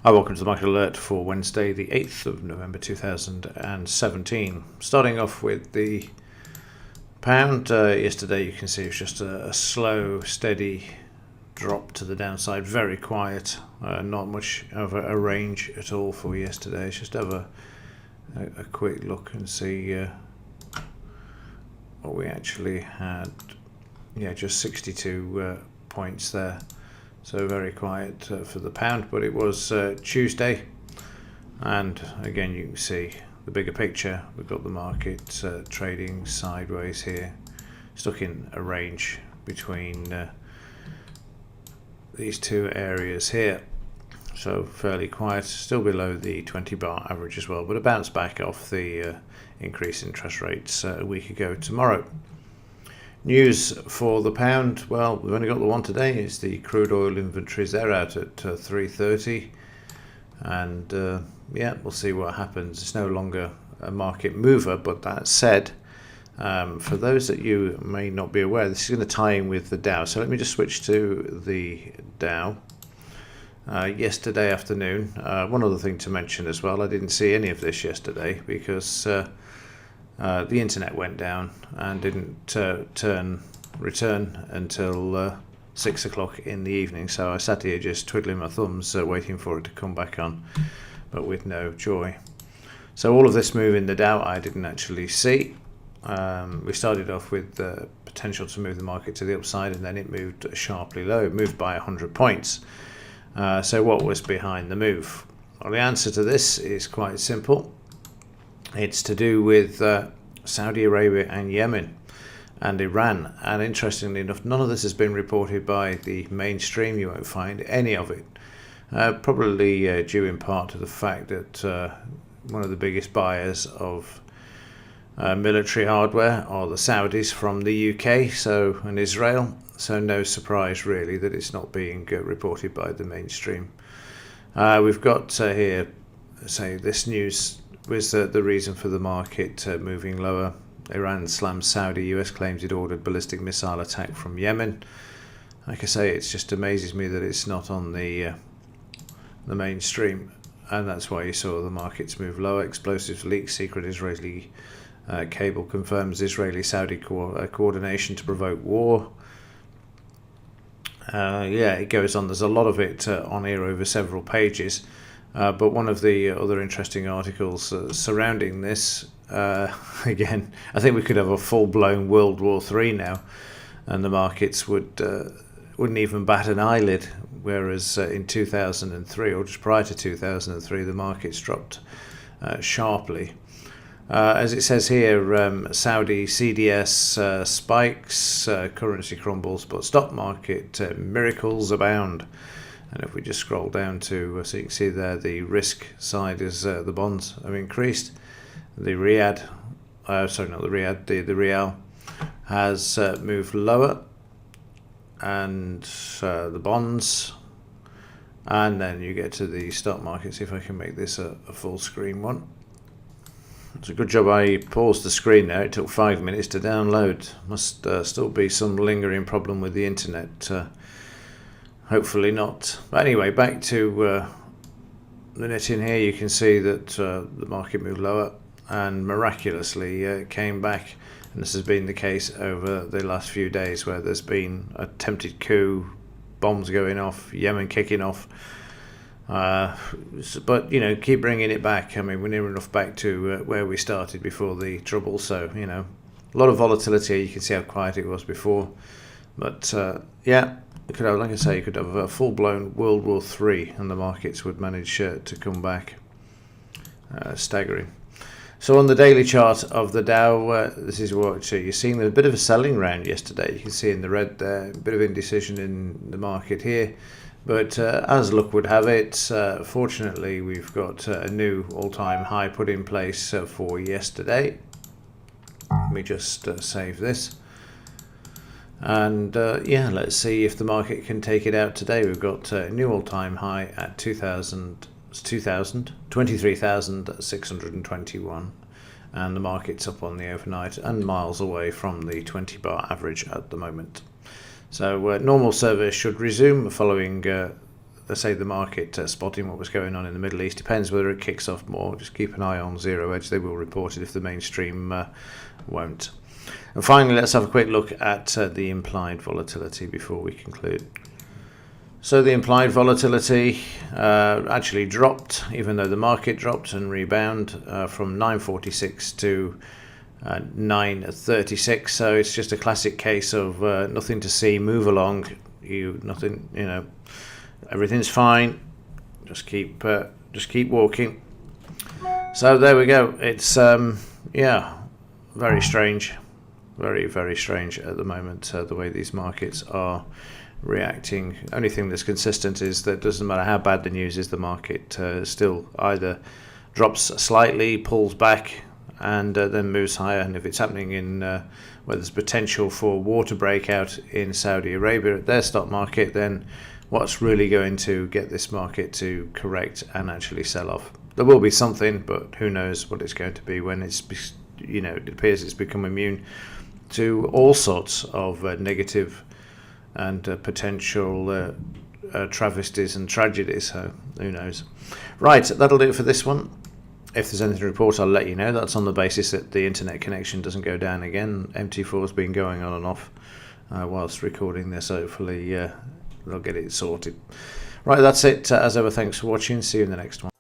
Hi, welcome to the Market Alert for Wednesday, the 8th of November 2017. Starting off with the pound. Yesterday, you can see it's just a slow, steady drop to the downside, very quiet. Not much of a range at all for yesterday. Let's just have a quick look and see what we actually had. Yeah, just 62 points there. So very quiet for the pound, but it was Tuesday, and again you can see the bigger picture. We've got the market trading sideways here, stuck in a range between these two areas here. So fairly quiet, still below the 20 bar average as well, but a bounce back off the increase in interest rates a week ago tomorrow. News for the pound, well, we've only got the one today. It's the crude oil inventories. They're out at 3:30, and yeah, we'll see what happens. It's no longer a market mover, but that said, for those that you may not be aware, this is going to tie in with the Dow. So let me just switch to the Dow. Yesterday afternoon, one other thing to mention as well, I didn't see any of this yesterday because the internet went down and didn't return until 6 o'clock in the evening. So I sat here just twiddling my thumbs, waiting for it to come back on, but with no joy. So all of this move in the Dow I didn't actually see. We started off with the potential to move the market to the upside, and then it moved sharply low. It moved by 100 points. So what was behind the move? Well, the answer to this is quite simple. It's to do with Saudi Arabia and Yemen and Iran. And interestingly enough, none of this has been reported by the mainstream. You won't find any of it. Probably due in part to the fact that one of the biggest buyers of military hardware are the Saudis from the UK and Israel. So no surprise really that it's not being reported by the mainstream. We've got here, say, this news was the reason for the market moving lower. Iran slams Saudi. US claims it ordered ballistic missile attack from Yemen. Like I say, it just amazes me that it's not on the mainstream, and that's why you saw the markets move lower. Explosives leak. Secret Israeli cable confirms Israeli-Saudi coordination to provoke war. Yeah, it goes on. There's a lot of it on here over several pages. But one of the other interesting articles surrounding this, again, I think we could have a full-blown World War III now, and the markets wouldn't even bat an eyelid, whereas in 2003, or just prior to 2003, the markets dropped sharply. As it says here, Saudi CDS spikes, currency crumbles, but stock market miracles abound. And if we just scroll down to, so you can see there, the risk side is the bonds have increased. The Riyadh, the Rial has moved lower, and the bonds. And then you get to the stock market. See if I can make this a full screen one. It's a good job I paused the screen there. It took 5 minutes to download. Must still be some lingering problem with the internet. Hopefully not. But anyway, back to the net in here. You can see that the market moved lower and miraculously came back. And this has been the case over the last few days, where there's been attempted coup, bombs going off, Yemen kicking off. But, you know, keep bringing it back. I mean, we're near enough back to where we started before the trouble. So, you know, a lot of volatility. You can see how quiet it was before. But, yeah. You could have, like I say, you could have a full-blown World War III, and the markets would manage to come back. Staggering. So on the daily chart of the Dow, this is what you're seeing. There's a bit of a selling round yesterday. You can see in the red there, a bit of indecision in the market here. But as luck would have it, fortunately, we've got a new all-time high put in place for yesterday. Let me just save this. And yeah, let's see if the market can take it out today. We've got a new all-time high at 23,621, and the market's up on the overnight and miles away from the 20 bar average at the moment. So normal service should resume following let's say the market spotting what was going on in the Middle East. Depends whether it kicks off more. Just keep an eye on Zero Hedge. They will report it if the mainstream won't. And finally, let's have a quick look at the implied volatility before we conclude. So the implied volatility actually dropped, even though the market dropped and rebound from 946 to 936. So it's just a classic case of nothing to see, move along. Nothing, everything's fine. Just keep walking. So there we go. It's very strange, very, very strange at the moment, the way these markets are reacting. Only thing that's consistent is that it doesn't matter how bad the news is, the market still either drops slightly, pulls back, and then moves higher. And if it's happening in where there's potential for war to break out in Saudi Arabia at their stock market, then what's really going to get this market to correct and actually sell off? There will be something, but who knows what it's going to be when it's, it appears it's become immune to all sorts of negative and potential travesties and tragedies. So who knows? Right, that'll do it for this one. If there's anything to report, I'll let you know. That's on the basis that the internet connection doesn't go down again. MT4's been going on and off whilst recording this. Hopefully they'll get it sorted. Right, that's it. As ever, thanks for watching. See you in the next one.